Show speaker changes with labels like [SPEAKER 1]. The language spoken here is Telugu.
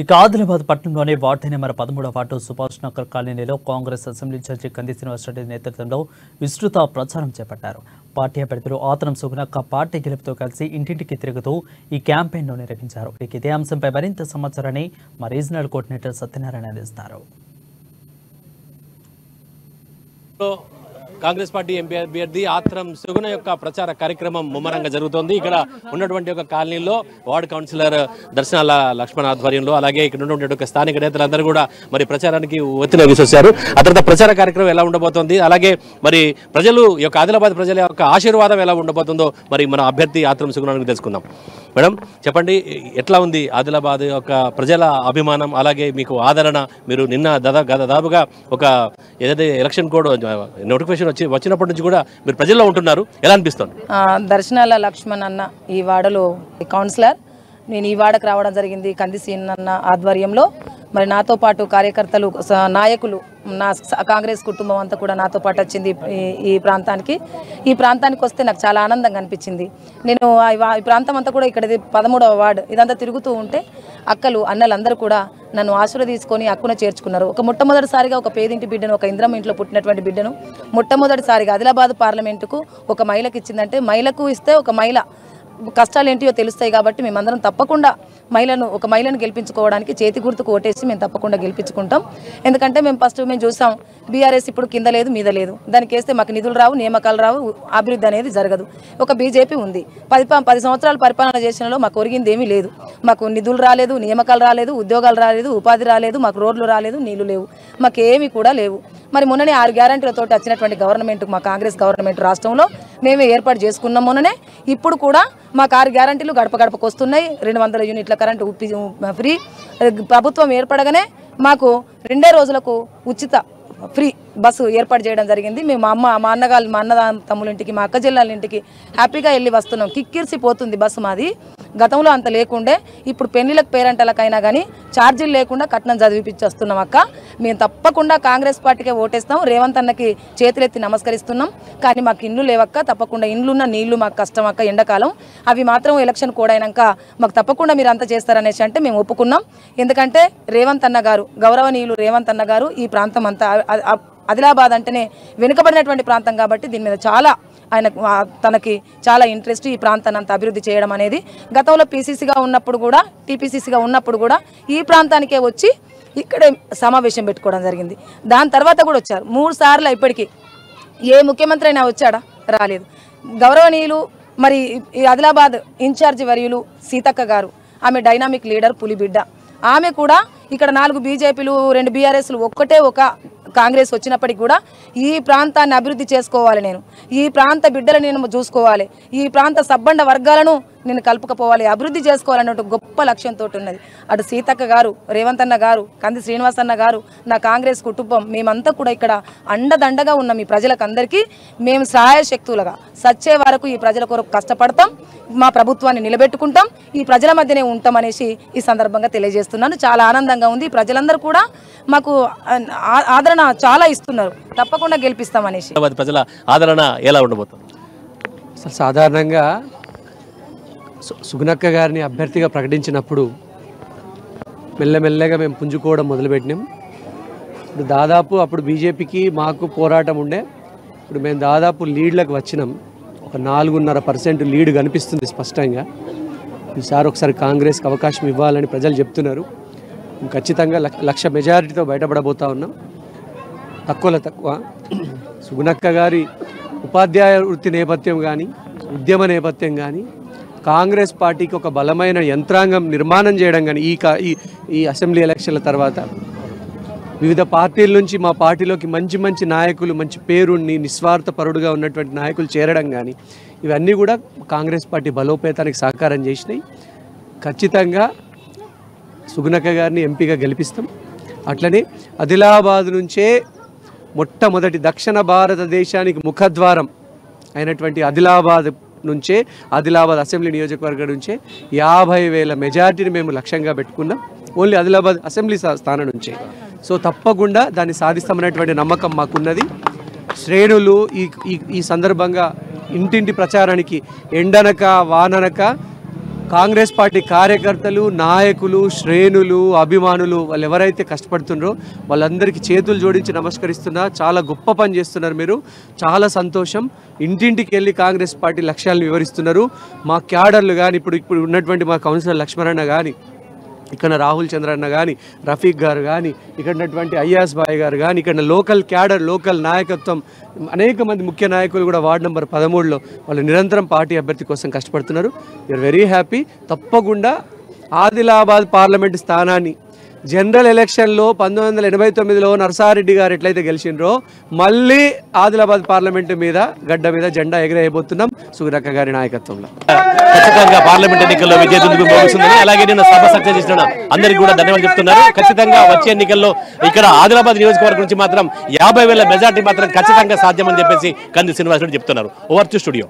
[SPEAKER 1] ఇక ఆదిలాబాద్ పట్టణంలోని వార్డు నెంబర్ 13వ వార్డు సుభాష్ నగర్ కాలనీలో కాంగ్రెస్ అసెంబ్లీ ఇన్ఛార్జి కంది శ్రీనివాసరెడ్డి నేతృత్వంలో విస్తృత ప్రచారం చేపట్టారు. పార్టీ అభ్యర్థులు ఆతనం సుగుణక్క పార్టీ గెలుపుతో కలిసి ఇంటింటికి తిరుగుతూ ఈ క్యాంపెయిన్ను నిర్వహించారు. ఇక ఇదే అంశంపై మరింత సమాచారాన్ని మా రీజనల్ కోఆర్డినేటర్ సత్యనారాయణ అందిస్తారు.
[SPEAKER 2] కాంగ్రెస్ పార్టీ ఎంపీ అభ్యర్థి ఆత్రం సుగుణ యొక్క ప్రచార కార్యక్రమం ముమ్మరంగా జరుగుతోంది. ఇక్కడ ఉన్నటువంటి ఒక కాలనీలో వార్డు కౌన్సిలర్ దర్శనాల లక్ష్మణ్ ఆధ్వర్యంలో అలాగే ఇక్కడ ఉన్నటువంటి ఒక స్థానిక నేతలందరూ కూడా మరి ప్రచారానికి ఒత్తిడి వేసొచ్చారు. ఆ తర్వాత ప్రచార కార్యక్రమం ఎలా ఉండబోతోంది, అలాగే మరి ప్రజలు ఈ యొక్క ఆదిలాబాద్ ప్రజల యొక్క ఆశీర్వాదం ఎలా ఉండబోతుందో మరి మన అభ్యర్థి ఆత్రం సుగుణ తెలుసుకుందాం. మేడం చెప్పండి, ఎట్లా ఉంది ఆదిలాబాద్ యొక్క ప్రజల అభిమానం, అలాగే మీకు ఆదరణ? మీరు నిన్న దాదాపుగా ఒక ఏదైతే ఎలక్షన్ కోడ్ నోటిఫికేషన్ వచ్చినప్పటి నుంచి కూడా మీరు ప్రజల్లో ఉంటున్నారు, ఎలా అనిపిస్తుంది?
[SPEAKER 3] దర్శనాల లక్ష్మణ్ అన్న ఈ వార్డులో కౌన్సిలర్, నేను ఈ వార్డుకు రావడం జరిగింది కంది సీనన్న ఆధ్వర్యంలో. మరి నాతో పాటు కార్యకర్తలు, నాయకులు, నా కాంగ్రెస్ కుటుంబం అంతా కూడా నాతో పాటు వచ్చింది ఈ ప్రాంతానికి వస్తే నాకు చాలా ఆనందంగా అనిపించింది. నేను ఈ ప్రాంతం అంతా కూడా ఇక్కడ 13వ వార్డు ఇదంతా తిరుగుతూ ఉంటే అక్కలు అన్నలందరూ కూడా నన్ను ఆశీర్వదించుకొని అక్కున చేర్చుకున్నారు. ఒక మొట్టమొదటిసారిగా ఒక పేదింటి బిడ్డను, ఒక ఇంద్రమ్మ ఇంట్లో పుట్టినటువంటి బిడ్డను మొట్టమొదటిసారిగా ఆదిలాబాద్ పార్లమెంటుకు ఒక మహిళకు ఇచ్చిందంటే, మహిళకు ఇస్తే ఒక మహిళ కష్టాలు ఏంటియో తెలుస్తాయి కాబట్టి మేమందరం తప్పకుండా ఒక మహిళను గెలిపించుకోవడానికి చేతి గుర్తుకు ఓటేసి మేము తప్పకుండా గెలిపించుకుంటాం. ఎందుకంటే మేము చూసాం బీఆర్ఎస్ ఇప్పుడు కింద లేదు మీద లేదు, దానికి వేస్తే మాకు నిధులు రావు, నియామకాలు రావు, అభివృద్ధి అనేది జరగదు. ఒక బీజేపీ ఉంది, 10 సంవత్సరాలు పరిపాలన చేసినలో మాకు ఒరిగింది ఏమీ లేదు. మాకు నిధులు రాలేదు, నియామకాలు రాలేదు, ఉద్యోగాలు రాలేదు, ఉపాధి రాలేదు, మాకు రోడ్లు రాలేదు, నీళ్లు లేవు, మాకేమీ కూడా లేవు. మరి మొన్ననే 6 గ్యారంటీలతో వచ్చినటువంటి గవర్నమెంట్, మా కాంగ్రెస్ గవర్నమెంట్ రాష్ట్రంలో మేమే ఏర్పాటు చేసుకున్నాం మొన్ననే. ఇప్పుడు కూడా మాకు 6 గ్యారంటీలు గడప గడపకు వస్తున్నాయి. 200 యూనిట్ల కరెంటు ఫ్రీ. ప్రభుత్వం ఏర్పడగానే మాకు 2 రోజులకు ఉచిత ఫ్రీ బస్సు ఏర్పాటు చేయడం జరిగింది. మేము మా అన్న తమ్ముల ఇంటికి, మా అక్క జిల్లాల ఇంటికి హ్యాపీగా వెళ్ళి వస్తున్నాం. కిక్కిరిసిపోతుంది బస్సు మాది. గతంలో అంత లేకుండే, ఇప్పుడు పెళ్లిళ్ళకి పేరంటలకైనా కానీ ఛార్జీలు లేకుండా కట్నం చదివిపించేస్తున్నాం అక్క. మేము తప్పకుండా కాంగ్రెస్ పార్టీకే ఓటేస్తాం. రేవంత్ అన్నకి చేతులెత్తి నమస్కరిస్తున్నాం. కానీ మాకు ఇండ్లు లేవక్క, తప్పకుండా ఇండ్లున్న నీళ్లు మాకు కష్టం అక్క, ఎండాకాలం. అవి మాత్రం ఎలక్షన్ కోడ్ అయినాక మాకు తప్పకుండా మీరు అంతా చేస్తారనేసి అంటే మేము ఒప్పుకున్నాం. ఎందుకంటే రేవంత్ అన్న గారు, గౌరవనీయులు రేవంత్ అన్న గారు ఈ ప్రాంతం అంతా ఆదిలాబాద్ అంటేనే వెనుకబడినటువంటి ప్రాంతం కాబట్టి దీని మీద తనకి చాలా ఇంట్రెస్ట్, ఈ ప్రాంతాన్ని అంతా అభివృద్ధి చేయడం అనేది. గతంలో పీసీసీగా ఉన్నప్పుడు కూడా, టీపీసీసీగా ఉన్నప్పుడు కూడా ఈ ప్రాంతానికే వచ్చి ఇక్కడే సమావేశం పెట్టుకోవడం జరిగింది. దాని తర్వాత కూడా వచ్చారు 3 సార్లు. ఇప్పటికీ ఏ ముఖ్యమంత్రి అయినా వచ్చాడా? రాలేదు. గౌరవనీయులు మరి ఈ ఆదిలాబాద్ ఇన్ఛార్జి వర్యులు సీతక్క గారు, ఆమె డైనామిక్ లీడర్, పులిబిడ్డ. ఆమె కూడా ఇక్కడ 4 బీజేపీలు, 2 బీఆర్ఎస్లు, ఒక కాంగ్రెస్ వచ్చినప్పటికీ కూడా ఈ ప్రాంతాన్ని అభివృద్ధి చేసుకోవాలి, నేను ఈ ప్రాంత బిడ్డలను నేను చూసుకోవాలి, ఈ ప్రాంత సబ్బండ వర్గాలను నేను కలుపుకపోవాలి, అభివృద్ధి చేసుకోవాలనే గొప్ప లక్ష్యంతో ఉన్నది. అటు సీతక్క గారు, రేవంత్ అన్న గారు, కంది శ్రీనివాస్ అన్న గారు, నా కాంగ్రెస్ కుటుంబం, మేమంతా కూడా ఇక్కడ అండదండగా ఉన్నాం. ఈ ప్రజలకు అందరికీ మేము సహాయ శక్తులుగా సచ్చే వరకు ఈ ప్రజల కొరకు కష్టపడతాం, మా ప్రభుత్వాన్ని నిలబెట్టుకుంటాం, ఈ ప్రజల మధ్యనే ఉంటాం అనేసి ఈ సందర్భంగా తెలియజేస్తున్నాను. చాలా ఆనందంగా ఉంది. ప్రజలందరూ కూడా మాకు ఆదరణ చాలా ఇస్తున్నారు. తప్పకుండా గెలిపిస్తాం అనేసి.
[SPEAKER 2] ప్రజల ఆదరణ ఎలా ఉండబోతుంది?
[SPEAKER 4] అసలు సాధారణంగా సుగుణక్క గారిని అభ్యర్థిగా ప్రకటించినప్పుడు మెల్లమెల్లగా మేము పుంజుకోవడం మొదలుపెట్టినాం. ఇప్పుడు దాదాపు అప్పుడు బీజేపీకి మాకు పోరాటం ఉండే, ఇప్పుడు మేము దాదాపు లీడ్లకు వచ్చినాం. ఒక 4.5% లీడ్ కనిపిస్తుంది స్పష్టంగా. ఈసారి ఒకసారి కాంగ్రెస్కి అవకాశం ఇవ్వాలని ప్రజలు చెప్తున్నారు. ఖచ్చితంగా 1,00,000 మెజారిటీతో బయటపడబోతా ఉన్నాం. తక్కువ సుగుణక్క గారి ఉపాధ్యాయ వృత్తి నేపథ్యం కానీ, ఉద్యమ నేపథ్యం కానీ, కాంగ్రెస్ పార్టీకి ఒక బలమైన యంత్రాంగం నిర్మాణం చేయడం కానీ, ఈ అసెంబ్లీ ఎలక్షన్ల తర్వాత వివిధ పార్టీల నుంచి మా పార్టీలోకి మంచి నాయకులు, మంచి పేరుని, నిస్వార్థపరుడుగా ఉన్నటువంటి నాయకులు చేరడం కానీ, ఇవన్నీ కూడా కాంగ్రెస్ పార్టీ బలోపేతానికి సహకారం చేసినాయి. ఖచ్చితంగా సుగుణక్క గారిని ఎంపీగా గెలిపిస్తాం. అట్లనే ఆదిలాబాద్ నుంచే మొట్టమొదటి దక్షిణ భారతదేశానికి ముఖద్వారం అయినటువంటి ఆదిలాబాద్ నుంచే, ఆదిలాబాద్ అసెంబ్లీ నియోజకవర్గం నుంచే 50,000 మెజారిటీని మేము లక్ష్యంగా పెట్టుకున్నాం. ఓన్లీ ఆదిలాబాద్ అసెంబ్లీ స్థానం నుంచే. సో తప్పకుండా దాన్ని సాధిస్తామనేటువంటి నమ్మకం మాకున్నది. శ్రేణులు ఈ సందర్భంగా ఇంటింటి ప్రచారానికి ఎండనక వాననక కాంగ్రెస్ పార్టీ కార్యకర్తలు, నాయకులు, శ్రేణులు, అభిమానులు వాళ్ళు ఎవరైతే కష్టపడుతున్నారో వాళ్ళందరికీ చేతులు జోడించి నమస్కరిస్తున్నా. చాలా గొప్ప పని చేస్తున్నారు మీరు, చాలా సంతోషం. ఇంటింటికి వెళ్ళి కాంగ్రెస్ పార్టీ లక్ష్యాలను వివరిస్తున్నారు. మా క్యాడర్లు కానీ ఇప్పుడు ఉన్నటువంటి మా కౌన్సిలర్ లక్ష్మణన్న కానీ, ఇక్కడ రాహుల్ చంద్ర అన్న కానీ, రఫీక్ గారు కానీ, ఇక్కడ ఉన్నటువంటి అయ్యాస్ బాయ్ గారు కానీ, ఇక్కడ లోకల్ క్యాడర్, లోకల్ నాయకత్వం, అనేక మంది ముఖ్య నాయకులు కూడా వార్డు నెంబర్ 13లో వాళ్ళు నిరంతరం పార్టీ అభ్యర్థి కోసం కష్టపడుతున్నారు. We're very happy. తప్పకుండా ఆదిలాబాద్ పార్లమెంటు స్థానాన్ని జనరల్ ఎలక్షన్లో 1989లో నర్సారెడ్డి గారు ఎట్లయితే గెలిచిండ్రో మళ్ళీ ఆదిలాబాద్ పార్లమెంటు మీద గడ్డ మీద జెండా ఎగరేయబోతున్నాం సుగుణక్క గారి నాయకత్వంలో.
[SPEAKER 2] ఖచ్చితంగా పార్లమెంట్ ఎన్నికల్లో విజయదుందుకు మోగుతుందని, అలాగే నిన్న సభ సక్సెస్ చేసిన అందరికీ కూడా ధన్యవాదాలు చెప్తున్నారు. ఖచ్చితంగా వచ్చే ఎన్నికల్లో ఇక్కడ ఆదిలాబాద్ నియోజకవర్గం నుంచి మాత్రం 50,000 మెజార్టీ మాత్రం ఖచ్చితంగా సాధ్యమని చెప్పేసి కంది శ్రీనివాసరెడ్డి చెప్తున్నారు. Over to studio.